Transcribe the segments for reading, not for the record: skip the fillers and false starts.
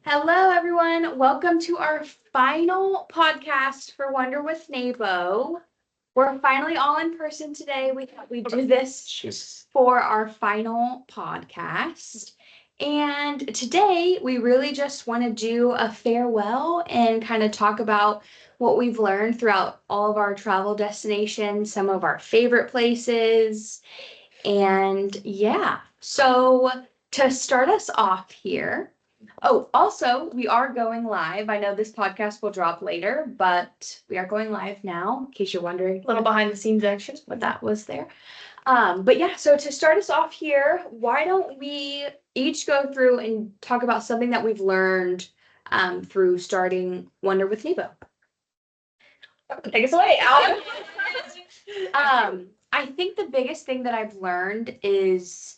Hello, everyone. Welcome to our final podcast for Wonder with NAPO. We're finally all in person today. We thought we'd do this for our final podcast. And today we really just want to do a farewell and kind of talk about what we've learned throughout all of our travel destinations, some of our favorite places. And yeah, so to start us off here, oh, also, we are going live. I know this podcast will drop later, but we are going live now, in case you're wondering, little behind the scenes action, what that was there. But yeah, so to start us off here, why don't we each go through and talk about something that we've learned through starting Wonder with NAPO. Take us away, Alan. I think the biggest thing that I've learned is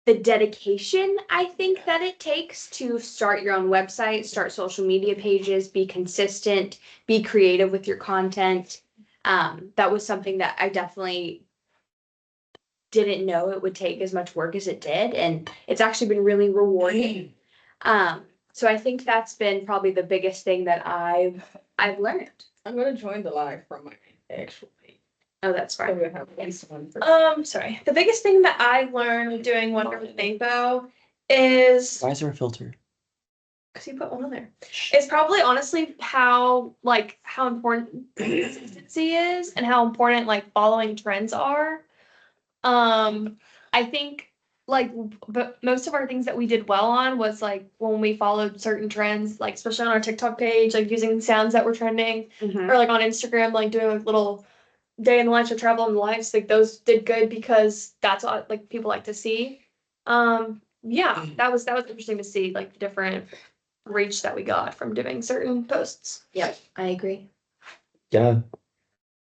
the dedication I think that it takes to start your own website, start social media pages, be consistent, be creative with your content. That was something that I definitely didn't know it would take as much work as it did, and it's actually been really rewarding. So I think that's been probably the biggest thing that I've learned. I'm gonna join the live from my actual page. Oh, that's So fine. we have at least one person. Sorry. The biggest thing that I learned with doing Wonder with NAPO is Why is there a filter? because you put one on there. It's probably honestly how important consistency is and how important like following trends are. I think but most of our things that we did well on was like when we followed certain trends, like especially on our TikTok page, like using sounds that were trending, Mhm. or like on Instagram, like doing like little day in the life of travel and lives. Like those did good because that's what like people like to see. Yeah, that was interesting to see like the different reach that we got from doing certain posts. Yep, I agree. Yeah.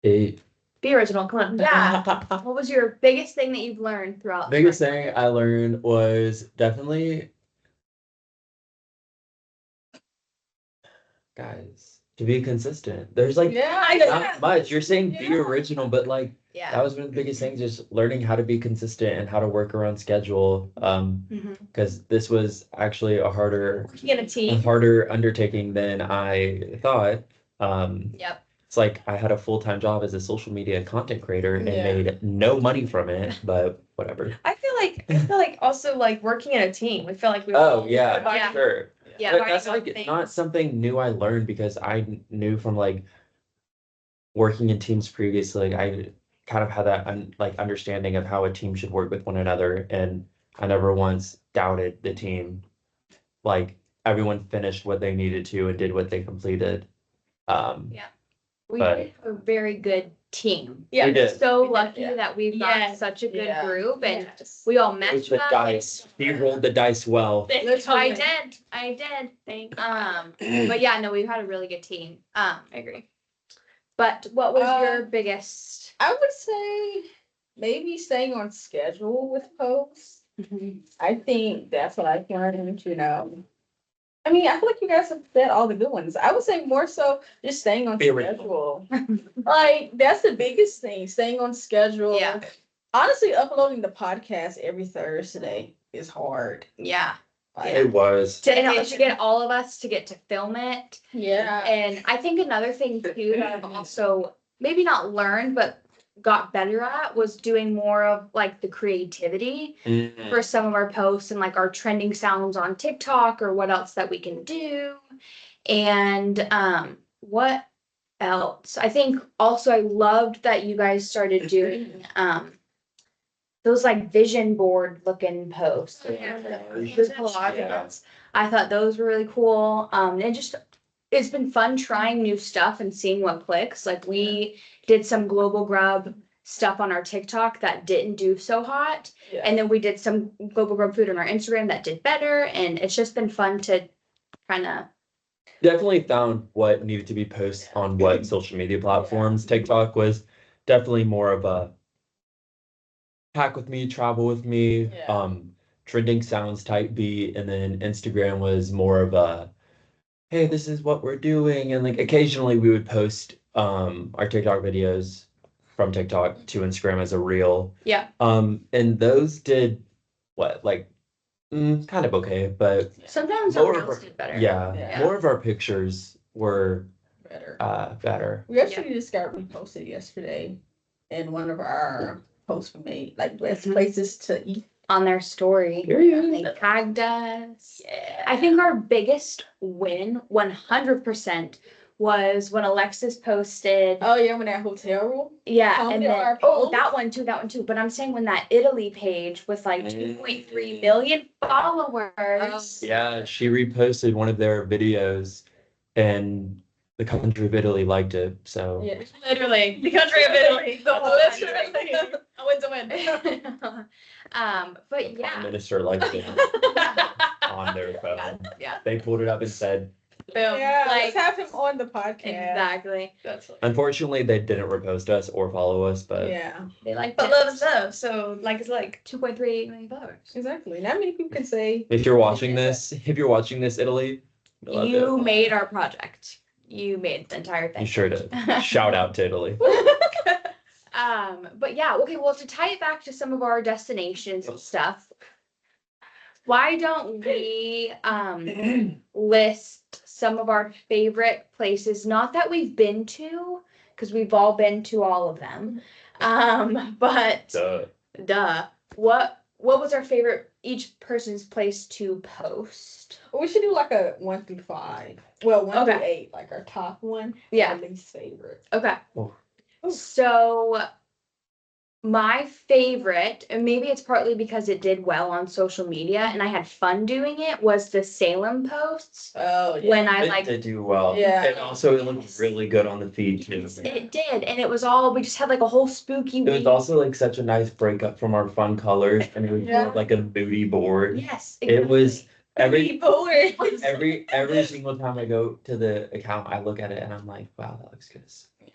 Be original, come on. Yeah. What was your biggest thing that you've learned throughout? Biggest thing I learned was definitely, guys, to be consistent. There's like not much. You're saying be original, but like Yeah. that was one of the biggest things, just learning how to be consistent and how to work around schedule. Mhm. Because this was actually a harder In a team. undertaking than I thought. Yep. It's like I had a full-time job as a social media content creator and Yeah. made no money from it, but whatever. I feel like also like working in a team. We feel like we Oh all yeah, Yeah. sure. Yeah. But Writing that's out like things. not something new I learned, because I knew from like working in teams previously. Like I kind of had that understanding of how a team should work with one another, and I never once doubted the team. Like everyone finished what they needed to and did what they completed. Yeah. We But- did have a very good team. Yeah. We did. So We did, lucky yeah. that we've got Yes. such a good Yeah. group, and Yes. we all It was matched the up. dice. He rolled the dice well. I did. Thank But yeah, no, we've had a really good team. I agree. But what was your biggest? I would say maybe staying on schedule with posts. I think that's what I've learned, I mean, I feel like you guys have said all the good ones. I would say more so just staying on Be original. schedule. Like, that's the biggest thing, staying on schedule. Yeah. Honestly, uploading the podcast every Thursday is hard. Yeah. Like, It was. To get all of us to get to film it. yeah. And I think another thing too that I've also maybe not learned, but got better at was doing more of like the creativity for some of our posts and like our trending sounds on TikTok or what else that we can do. And what else? I think also I loved that you guys started doing those like vision board looking posts. Yeah. Those collages. Yeah. I thought those were really cool. And just it's been fun trying new stuff and seeing what clicks. Like we did some global grub stuff on our TikTok that didn't do so hot. Yeah. And then we did some global grub food on our Instagram that did better. And it's just been fun to kind of Definitely found what needed to be posted on what social media platforms. TikTok was definitely more of a pack with me, travel with me, Yeah. trending sounds type beat, and then Instagram was more of a, hey, this is what we're doing, and like occasionally we would post our TikTok videos from TikTok to Instagram as a reel. Yeah. And those did what, like kind of okay, but Sometimes More the of reels our- did better. yeah, more of our pictures were Better. better. We actually just got reposted yesterday in one of our posts we made, like best places to eat. On their story. Period. They tagged us. Yeah. I think our biggest win, 100%, was when Alexis posted. Oh yeah, when that hotel room. Yeah, Comment and then, on our oh, post. that one too. But I'm saying when that Italy page with like 2.3 million followers. Yeah, she reposted one of their videos, and the country of Italy liked it. So Yeah. Literally, the country of Italy. The whole Literally. country. A win's a win. But the Prime yeah. Minister liked it on their phone. Yeah. They pulled it up and said, Boom. Yeah, Like- let's have him on the podcast. Exactly. That's unfortunately, they didn't repost us or follow us, but Yeah, They like but love is love, so like is like. 2.3 million followers. exactly. Not many people can say. if you're watching this, Italy, we love You it. made our project. You made the entire thing. You sure did. Shout out to Italy. But yeah, okay, well, to tie it back to some of our destinations and stuff, why don't we list some of our favorite places, not that we've been to, because we've all been to all of them. But Duh. what was our favorite each person's place to post? We should do like a 1 through 5. Well, 1 through Okay. 8, like our top one. Yeah. Our least favorite. Okay. Oh. So my favorite, and maybe it's partly because it did well on social media and I had fun doing it, was the Salem posts. Oh yeah. When I It like did do well. Yeah. And also it looked really good on the feed too. it did, and it was all, we just had like a whole spooky It was week. also like such a nice breakup from our fun colors, and it was Yeah. more of like a moody board. Yes, It was every exactly. every single time I go to the account, I look at it and I'm like, wow, that looks good.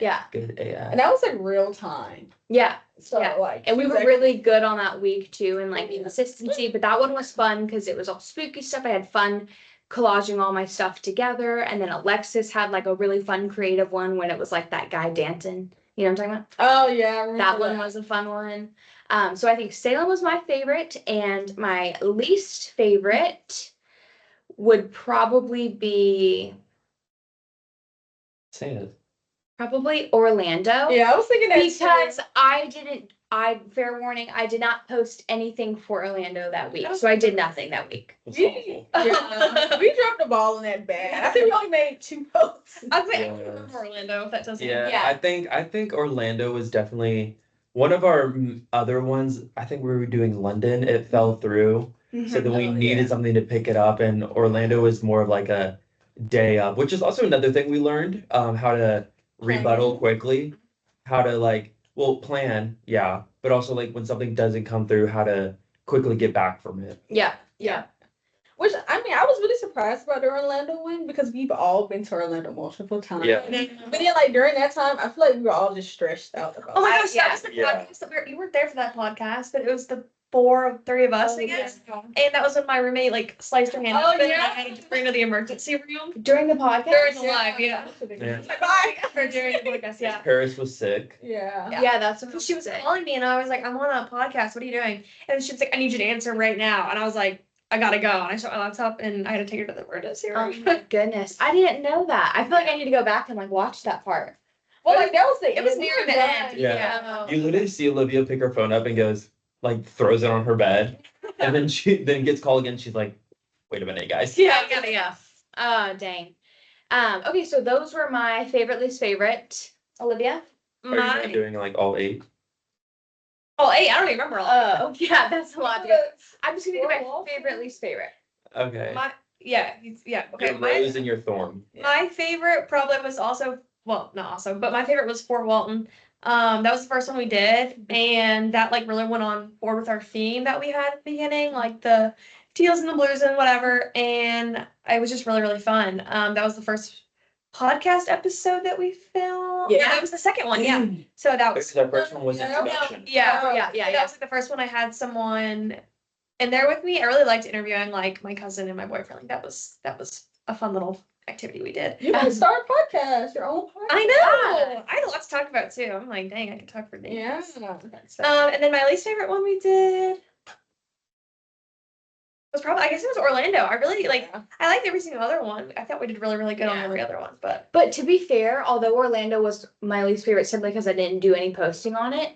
Yeah, Good AF. And that was like real time. yeah, So Yeah. like. and we she were was, like, really good on that week too, and like consistency. But that one was fun because it was all spooky stuff. I had fun collaging all my stuff together, and then Alexis had like a really fun creative one when it was like that guy dancing. You know what I'm talking about? Oh yeah, I remember That one was a fun one. So I think Salem was my favorite, and my least favorite would probably be Say it. probably Orlando. Yeah, I was thinking that Because fair warning, I did not post anything for Orlando that week. So I did nothing that week. It's We, awful. yeah, we dropped the ball on that bad. I think we only made 2 posts. I think Yeah. I remember Orlando, if that doesn't. Yeah, Yeah. I think Orlando was definitely one of our other ones. I think we were doing London. It fell through. So then we Oh, needed yeah. something to pick it up, and Orlando was more of like a day up, which is also another thing we learned, how to rebuttal quickly, how to like, well, plan, yeah, but also like when something doesn't come through, how to quickly get back from it. Yeah, yeah. Which I mean, I was really surprised about the Orlando win because we've all been to Orlando multiple times. Yeah. But then, like during that time, I feel like we were all just stressed out about. Oh my it. gosh, Yeah. that was the Yeah. podcast that you weren't there for that podcast, but it was the three of us, I guess. Yeah. And that was when my roommate like sliced her hand Oh, open and yeah. I had to bring her to the emergency room. During the podcast? During the live, yeah. Yeah. Bye. For during the podcast, yeah. Paris was sick. Yeah. Yeah, that's what So she was calling me and I was like, I'm on a podcast. What are you doing? And she was like, I need you to answer right now. And I was like, I gotta go. And I shut my laptop and I had to take her to the emergency Oh room. my goodness. I didn't know that. I feel like I need to go back and like watch that part. Well, like that was the. It was end. near We were the done. end. Yeah. You literally see Olivia pick her phone up and goes, like, throws it on her bed, and then she then gets called again. She's like, wait a minute, guys. Yeah. Yeah. Oh, dang. Okay, so those were my favorite, least favorite. Olivia? Are you My, doing like all 8? oh, hey, I don't even remember all. Oh, yeah, that's a lot to go. I'm just gonna do my favorite, least favorite. Okay. Yeah. Okay. Your rose and your thorn. My favorite probably was also, well, not also, but my favorite was Fort Walton. That was the first one we did, and that like really went on board with our theme that we had at the beginning, like the teals and the blues and whatever. And it was just really, really fun. That was the first podcast episode that we filmed. Yeah. That was the second one. Yeah. So that was Because our first one was Yeah. introduction. yeah. Oh, yeah. That was like the first one I had someone in there with me. I really liked interviewing like my cousin and my boyfriend. Like that was a fun little activity we did. You can start a podcast, your own podcast. I know. I had a lot to talk about too. I'm like, dang, I could talk for days. Yeah. And then my least favorite one we did was probably, I guess it was Orlando. I really like, Yeah. I liked every single other one. I thought we did really, really good on Yeah. every other one, but. But to be fair, although Orlando was my least favorite simply because I didn't do any posting on it,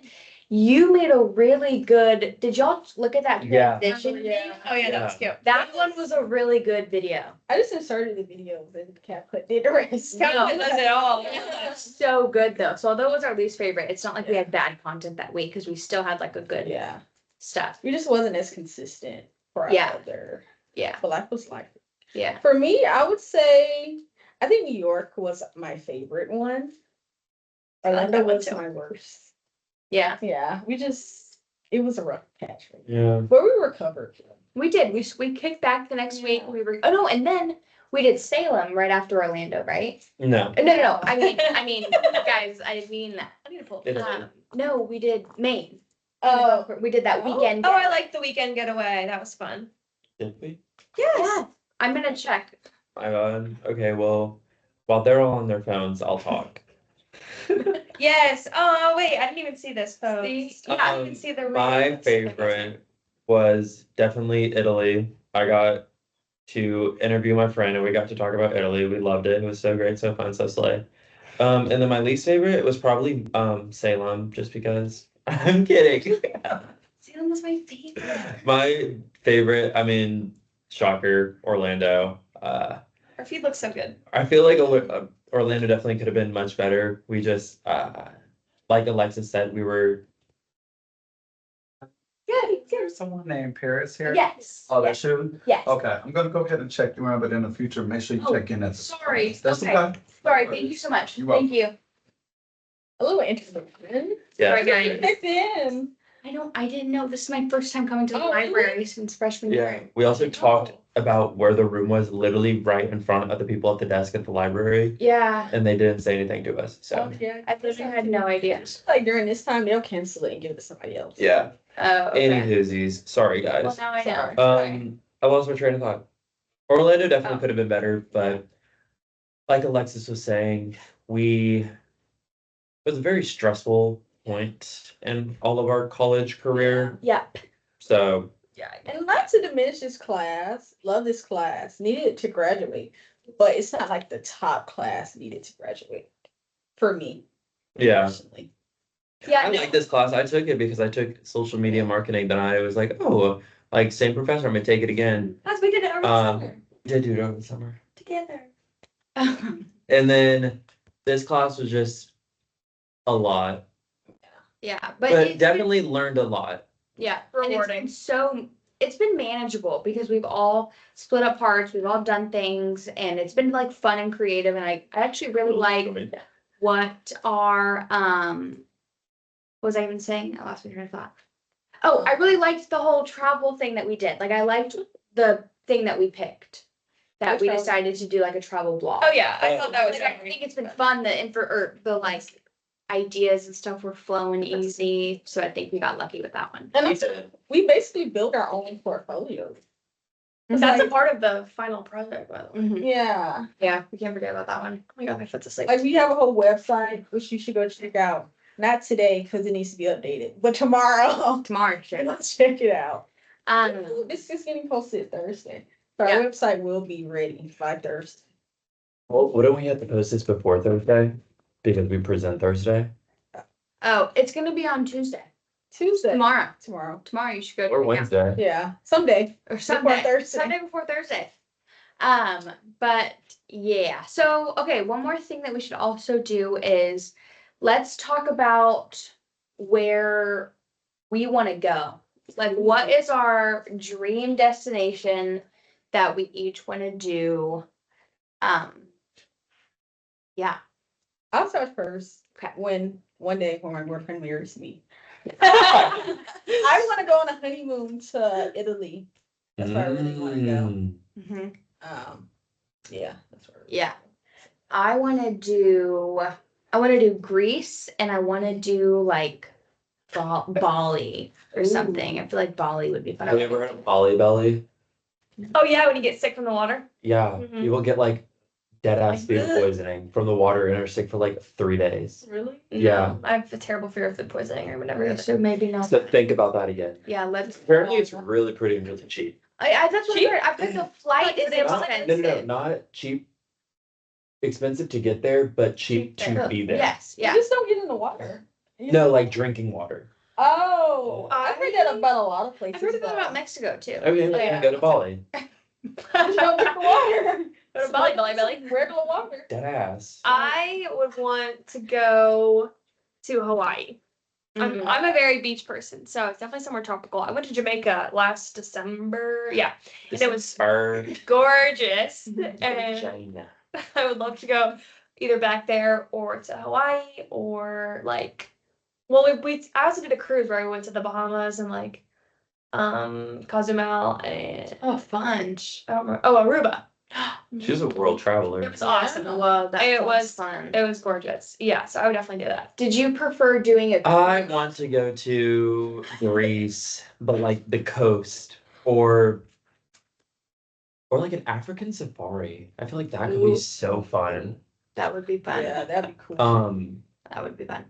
you made a really good. Did y'all look at that Yeah. transition? Yeah. Oh yeah, that was cute. That one was a really good video. I just inserted the videos and Cat did the rest. Cat does it all. So good though. So although it was our least favorite, it's not like we had bad content that week because we still had like a good Yeah. stuff. We just wasn't as consistent for Yeah. other. Yeah. But life was like. Yeah. For me, I would say I think New York was my favorite one. I like Orlando that one was too. my worst. Yeah. Yeah, it was a rough patch. Yeah. But we recovered. We did. We kicked back the next week. We were and then we did Salem right after Orlando, right? No. No. I mean, guys, I mean, I need to pull. It is. no, we did Maine. Oh, We did that Oh. weekend. Oh, I liked the weekend getaway. That was fun. Did we? Yeah. I'm gonna check. My God. Okay, well, while they're all on their phones, I'll talk. Yes. Oh wait, I didn't even see this post. See? I didn't even see the. My ratings. favorite was definitely Italy. I got to interview my friend and we got to talk about Italy. We loved it. It was so great, so fun, so slay. And then my least favorite was probably Salem, just because I'm kidding. Salem was my favorite. My favorite, I mean, shocker, Orlando. Our feed looks so good. I feel like Orlando definitely could have been much better. We just, like Alexis said, we were. There's someone named Paris here? Yes. Oh, yes. that's you? Yes. Okay, I'm gonna go ahead and check you out, but in the future, make sure you Oh, check in at. sorry. That's Okay. okay. Sorry. Thank you so much. You're Thank you. a little interesting. Yeah. Sorry, guys. Back then. I didn't know. This is my first time coming to the Oh, really? library since freshman Yeah. year. We also talked about where the room was, literally right in front of the people at the desk at the library, Yeah. and they didn't say anything to us. So, Yeah. I literally had no idea. Like during this time, they'll cancel it and give it to somebody else. yeah. Oh, Any okay. hoosies. Sorry, Well, guys. now I know. Sorry. I lost my train of thought. Orlando definitely Oh. could have been better, but like Alexis was saying, it was a very stressful point in all of our college career. Yep. So, Yeah. And not to diminish this class, love this class, needed to graduate, but it's not like the top class needed to graduate for me. yeah. Personally. Yeah. I no. like this class. I took it because I took social media marketing. Then I was like, oh, like same professor, I'm gonna take it again. As we did it over the summer Did do it over the summer. together. And then this class was just a lot, Yeah. but it's definitely learned a lot. Yeah, and Rewarding. it's been manageable because we've all split up parts, we've all done things, and it's been like fun and creative. And I actually really like what our what was I even saying? I lost my train of thought. Oh, I really liked the whole travel thing that we did. Like I liked the thing that we picked. That Which we one? decided to do like a travel blog. Oh yeah, I thought that was. Like, I think it's been fun. The like ideas and stuff were flowing easy. So I think we got lucky with that one. And we basically built our own portfolio. That's a like- part of the final project, by the way. Mhm. Yeah. Yeah, we can't forget about that one. Oh my god, my foot's asleep. Like we have a whole website which you should go check out. Not today because it needs to be updated, but tomorrow. Tomorrow, sure. Let's check it out. This It's getting posted Thursday. So our Yeah. website will be ready by Thursday. Well, wouldn't we have to post this before Thursday? Because we present Thursday? oh, it's gonna be on Tuesday. Tuesday. Tomorrow. Tomorrow. Tomorrow you should go. Or Wednesday? Yeah. Someday. Or Before Sunday. Thursday. Sunday before Thursday. But yeah. So okay, one more thing that we should also do is let's talk about where we want to go. Like what is our dream destination that we each want to do? Yeah. I'll start first. Okay. When one day when my boyfriend marries me. I want to go on a honeymoon to Italy. That's where I really want to go. Mm-hmm. Yeah, that's where. Yeah. I want to do Greece and I want to do like Bali or something. I feel like Bali would be fun. Have you ever heard of Bali Belly? Oh yeah, when you get sick from the water. Yeah, Mhm. people get like dead ass Like, food ugh. poisoning from the water and are sick for like 3 days. Really? Yeah. No, I have a terrible fear of food poisoning. I would never Okay, go so maybe not. So think about that again. Yeah, let's. Apparently it's really pretty and really cheap. That's what I Cheap? heard. I've heard the flight is Like, No, expensive. no, not cheap. Expensive to get there, but cheap Cheap to be there. Yes, You yeah. just don't get in the water. No, like drinking water. Oh, I've heard that about a lot of places. I've heard that though. about Mexico too. Okay, Oh, then yeah. go to Bali. Just don't drink the water. Go to Bali, belly. Regular water. Dead ass. I would want to go to Hawaii. Mhm. I'm a very beach person, so it's definitely somewhere tropical. I went to Jamaica last December. Yeah, and it was gorgeous. And China. I would love to go either back there or to Hawaii or like, well, I also did a cruise where we went to the Bahamas and like, Cozumel and Oh, fun. I don't remember. Oh, Aruba. She's a world traveler. It was awesome. Whoa, that It sounds was- fun. It was gorgeous. Yeah, so I would definitely do that. Did you prefer doing a I want to go to Greece, but like the coast or like an African safari. I feel like that could be Ooh. so fun. That would be fun. Yeah, that'd be cool. That would be fun.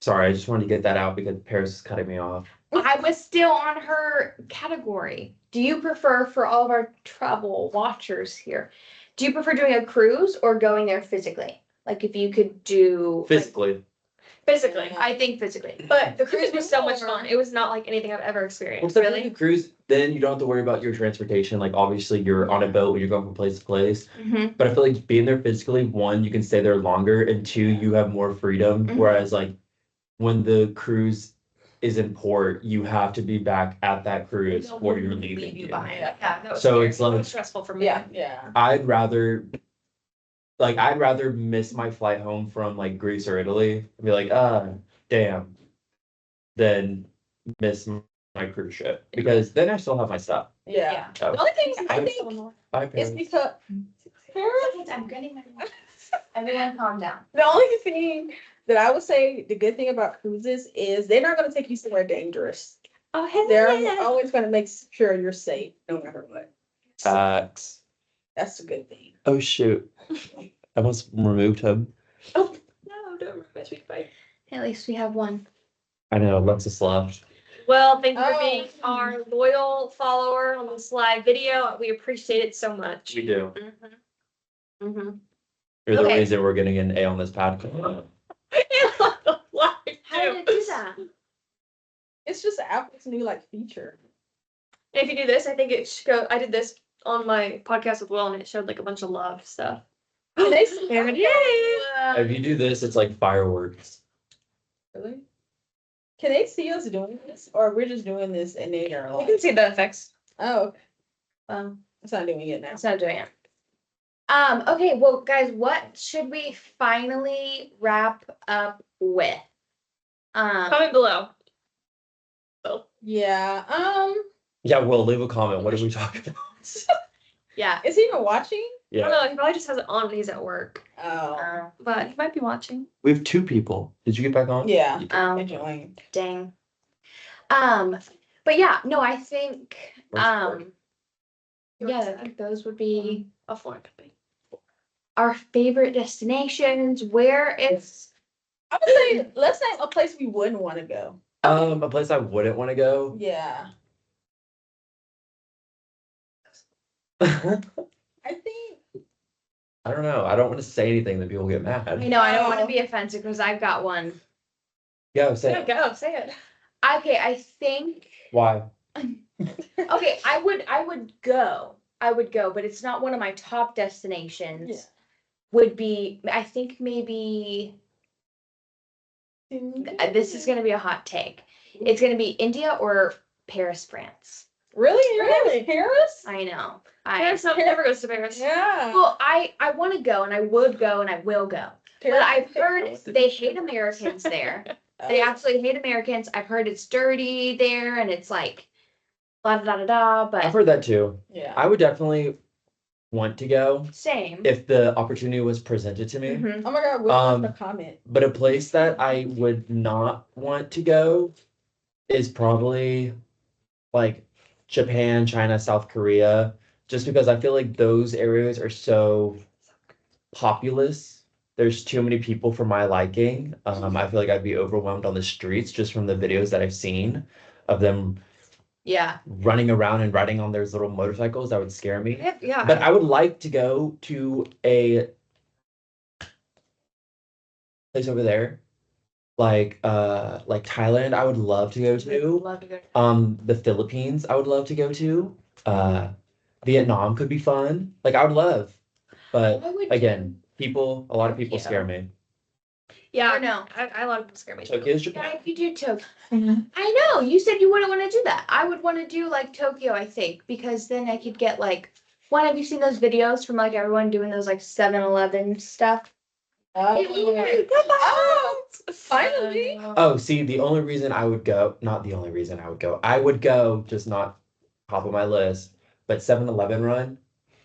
Sorry, I just wanted to get that out because Paris is cutting me off. I was still on her category. Do you prefer, for all of our travel watchers here, do you prefer doing a cruise or going there physically? Like if you could do Physically. Physically. I think physically. But the You cruise could was do so much more. fun. It was not like anything I've ever Well, experienced. except Really? for the cruise, then you don't have to worry about your transportation. Like obviously you're on a boat when you're going from place to place. Mm-hmm. But I feel like being there physically, one, you can stay there longer, and two, you have more freedom. Mhm. Whereas like when the cruise is in port, you have to be back at that cruise They'll or you're leave leaving. you Yeah. behind. Yeah, that was So scary. it's It like- was stressful for me. Yeah. I'd rather miss my flight home from like Greece or Italy and be like, damn, than miss my cruise ship because then I still have my stuff. Yeah. Oh. The only thing I think Bye, is Paris. because Paris. I'm getting my Everyone calm down. The only thing that I would say the good thing about cruises is they're not going to take you somewhere dangerous. Oh, hell They're yeah. always going to make sure you're safe no matter what. Facts. That's a good thing. Oh shoot. I almost removed him. No, don't rush me. Bye. At least we have one. I know, Alexis left. Well, thank you for Oh. being our loyal follower on this live video. We appreciate it so much. We do. Mm-hmm. Mm-hmm. You're the Okay. reason we're getting an A on this podcast. How did it do that? It's just Apple's new like feature. If you do this, I think it should go. I did this on my podcast with Will, and it showed like a bunch of love stuff. And they see Yay! If you do this, it's like fireworks. Really? Can they see us doing this, or we're just doing this and they are You like, can see the effects. oh, okay. It's It's not doing it now. not doing it. Okay, well, guys, what should we finally wrap up with? Comment below. Yeah. Yeah, Will, leave a comment. What did we talk about? Yeah. Is he even watching? I don't know. He probably just has it on when he's at work, Oh. but he might be watching. We have 2 people. Did you get back on? Yeah. You did. I joined. Dang. But yeah, no, I think, Where's yeah, I think those would be A foreign company. our favorite destinations, where it's, I would say let's name a place we wouldn't want to go. A place I wouldn't want to go. Yeah. I I think don't know. I don't want to say anything that people get mad. I know, I don't want to be offensive because I've got one. Yeah, say Yeah, it. go say it. Okay, I think, Why? okay, I would go, but it's not one of my top destinations. Yeah. Would be, I think maybe, this is gonna be a hot take. It's gonna be India or Paris, France. really you're going to Paris? I know. Paris never goes to Paris. Yeah. Well, I want to go and I would go and I will go. But I've heard they hate Americans there. They absolutely hate Americans. I've heard it's dirty there and it's like blah da da da da. I've But heard that too. Yeah. I would definitely want to go same. if the opportunity was presented to me. Mhm. Oh my God, Will left a comment. But a place that I would not want to go is probably like Japan, China, South Korea, just because I feel like those areas are so populous. There's too many people for my liking. I feel like I'd be overwhelmed on the streets just from the videos that I've seen of them Yeah. running around and riding on their little motorcycles. That would scare me. Yeah. But I would like to go to a place over there, like Thailand. I would love to go to. Love to go. The Philippines. I would love to go to. Vietnam could be fun. Like I would love, but I would again, a lot of people Tokyo. scare me. Yeah. Or no. I a lot of people scare me. too. Tokyo's Yeah, Japan. you do Tokyo. Mm-hmm. I know. You said you wouldn't want to do that. I would want to do like Tokyo, I think, because then I could get like one. Have you seen those videos from like everyone doing those like 7-Eleven stuff? Oh, finally. Oh, see, the only reason I would go, not the only reason I would go, I would go, just not top of my list, but 7-Eleven run.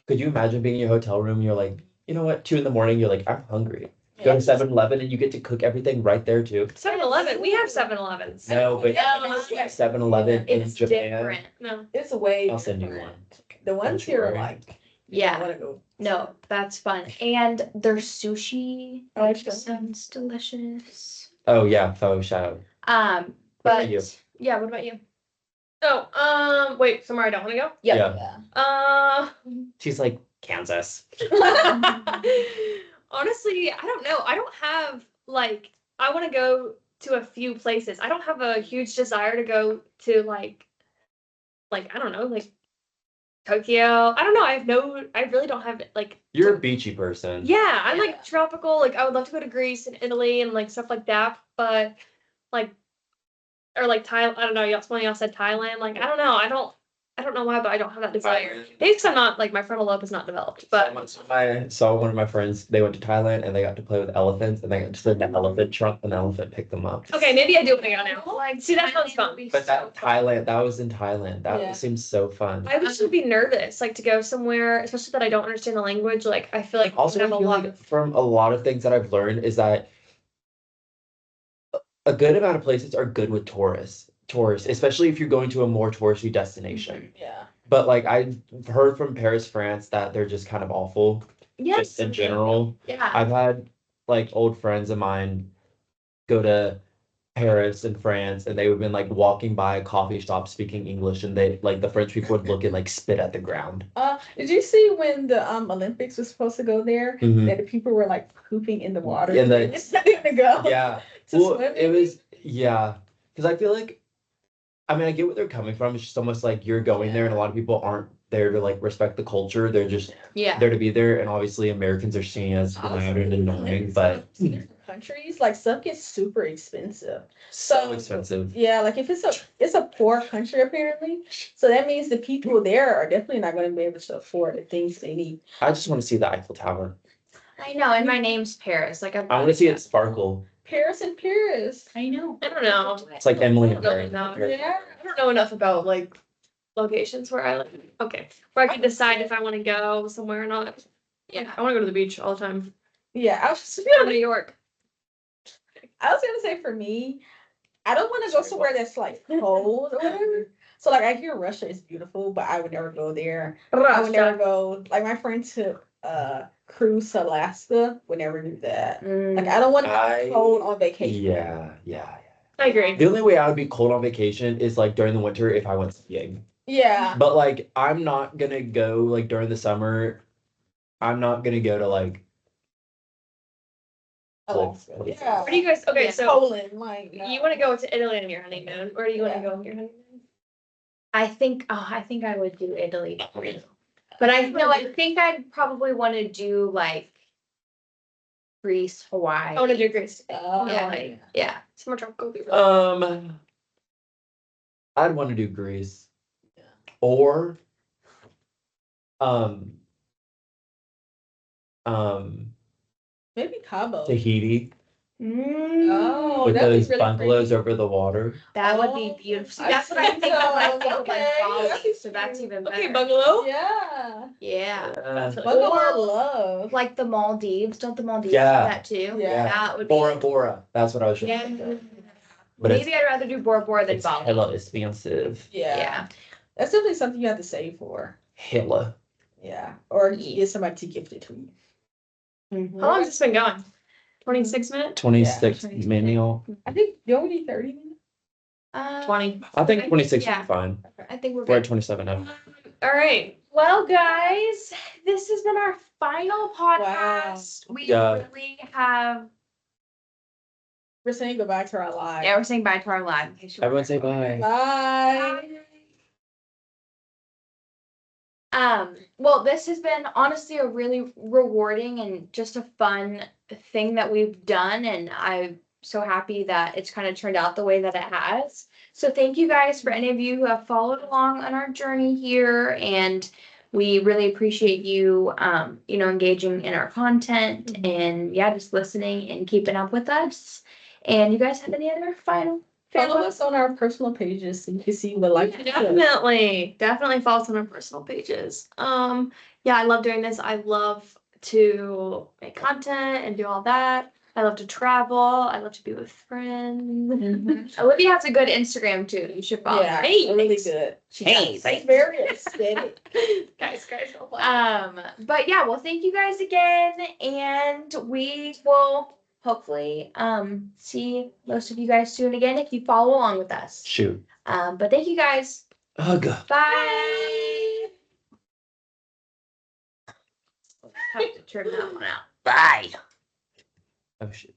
Could you imagine being in your hotel room? You're like, you know what, 2 a.m, you're like, I'm hungry. Go to 7-Eleven and you get to cook everything right there too. 7-Eleven. We have 7-Elevens. No, but No, 7-Eleven in It's Japan. different. No. It's way. I'll send you different. one. The ones Don't you here are worry. like. Yeah. I wanna go. No, that's fun. And their sushi I like that. sounds delicious. Oh yeah, faux shout. But about you? Yeah. What about you? Oh, wait. Somewhere I don't want to go. yeah. She's like, Kansas. Honestly, I don't know. I don't have like I want to go to a few places. I don't have a huge desire to go to like I don't know, like Tokyo. I don't know. I really don't have like You're a beachy person. yeah, I'm Yeah. like tropical. Like I would love to go to Greece and Italy and like stuff like that, but like or like Thailand. I don't know. One of y'all said Thailand. Like I don't know. I don't know why, but I don't have that desire. Maybe because I'm not like my frontal lobe is not developed. But I saw one of my friends, they went to Thailand and they got to play with elephants and they got to sit in the elephant trunk and the elephant picked them up. okay, maybe I do want to go now. Like, See, that sounds Thailand fun. would be But so that was in Thailand. That Yeah. seems so fun. I would just be nervous, like to go somewhere, especially that I don't understand the language. Like I feel like Also, I I have a feel lot like of from a lot of things that I've learned is that a good amount of places are good with tourists, especially if you're going to a more touristy destination. Yeah. But like I've heard from Paris, France, that they're just kind of awful, Yes. just in general. Yeah. I've had like old friends of mine go to Paris and France, and they would been like walking by a coffee shop speaking English, and they like the French people would look and like spit at the ground. Did you see when the Olympics was supposed to go there? Mhm. That the people were like pooping in the water. In the- It's not even to go. Yeah, To well, swim it was because I feel like, I mean, I get what they're coming from. It's just almost like you're going there, and a lot of people aren't there to like respect the culture. They're just Yeah. there to be there, and obviously Americans are seen as loud and annoying, but Different countries, like stuff gets super expensive. so expensive. Yeah, like if it's a poor country apparently, so that means the people there are definitely not going to be able to afford the things they need. I just want to see the Eiffel Tower. I know, and my name's Paris. Like I want to see it sparkle. Paris and Paris. I know. I don't know. It's like Emily in I don't Paris. know. Yeah. I don't know enough about like locations where I live. Okay, where I can decide if I want to go somewhere or not. Yeah, I want to go to the beach all the time. Yeah, I was just Go to New York. gonna say for me, I don't want to go somewhere that's like cold or whatever. So like I hear Russia is beautiful, but I would never go there. I would never go. Like my friend took cruise to Alaska. Would never do that. Like I don't want to I- be cold on vacation. Yeah. I agree. The only way I would be cold on vacation is like during the winter if I went skiing. Yeah. But like I'm not gonna go like during the summer. I'm not gonna go to like cold Alaska. places. Yeah. Where do you guys? Okay, Yeah. so Poland, like you want to go to Italy on your honeymoon? Where do you want to Yeah. go on your honeymoon? I think I would do Italy. But I think I'd probably want to do like Greece, Hawaii. I want to do Greece. Yeah. Yeah. Somewhere tropical. would be really- I'd want to do Greece. Or um maybe Cabo. Tahiti Oh, with that'd be those really bungalows pretty. over the water. That would be Oh, beautiful. See, I that's what I see. think of when I think of Okay, like Bali. that'd be So that's cute. even better. Okay, bungalow. Yeah. Yeah. Bungalow love. Like the Maldives. Don't the Maldives Yeah. have that too? Yeah. That would Bora be. Bora. That's what I was Yeah. trying to think of. But Maybe I'd rather do Bora Bora than it's Bali. hella expensive. Yeah. That's definitely something you have to save for. Hella. Yeah. Or get somebody to gift it to you. How long has this been going? 26 minutes? 26 Yeah. manual. I think, don't we need 30 minutes? 20. I think 26 yeah. is fine. I think we're We're at good. 27 now. All right. Well, guys, this has been our final podcast. We Yeah. really have. We're saying goodbye to our lives. Yeah, we're saying bye to our live. in case you Everyone wonder. say bye. Bye. Well, this has been honestly a really rewarding and just a fun thing that we've done, and I'm so happy that it's kind of turned out the way that it has. So thank you guys for any of you who have followed along on our journey here, and we really appreciate you, engaging in our content and just listening and keeping up with us. And you guys have any other final? Follow us on our personal pages so you can see what life is. Definitely follow us on our personal pages. I love doing this. I love to make content and do all that. I love to travel. I love to be with friends. Olivia has a good Instagram too. You should follow. Yeah, her. really good. Hey, It's very aesthetic. guys, But yeah, well, thank you guys again, and we will hopefully see most of you guys soon again if you follow along with us. Shoot. But thank you guys. Ugh. Bye. Have to trim that one out. Bye. Oh shit.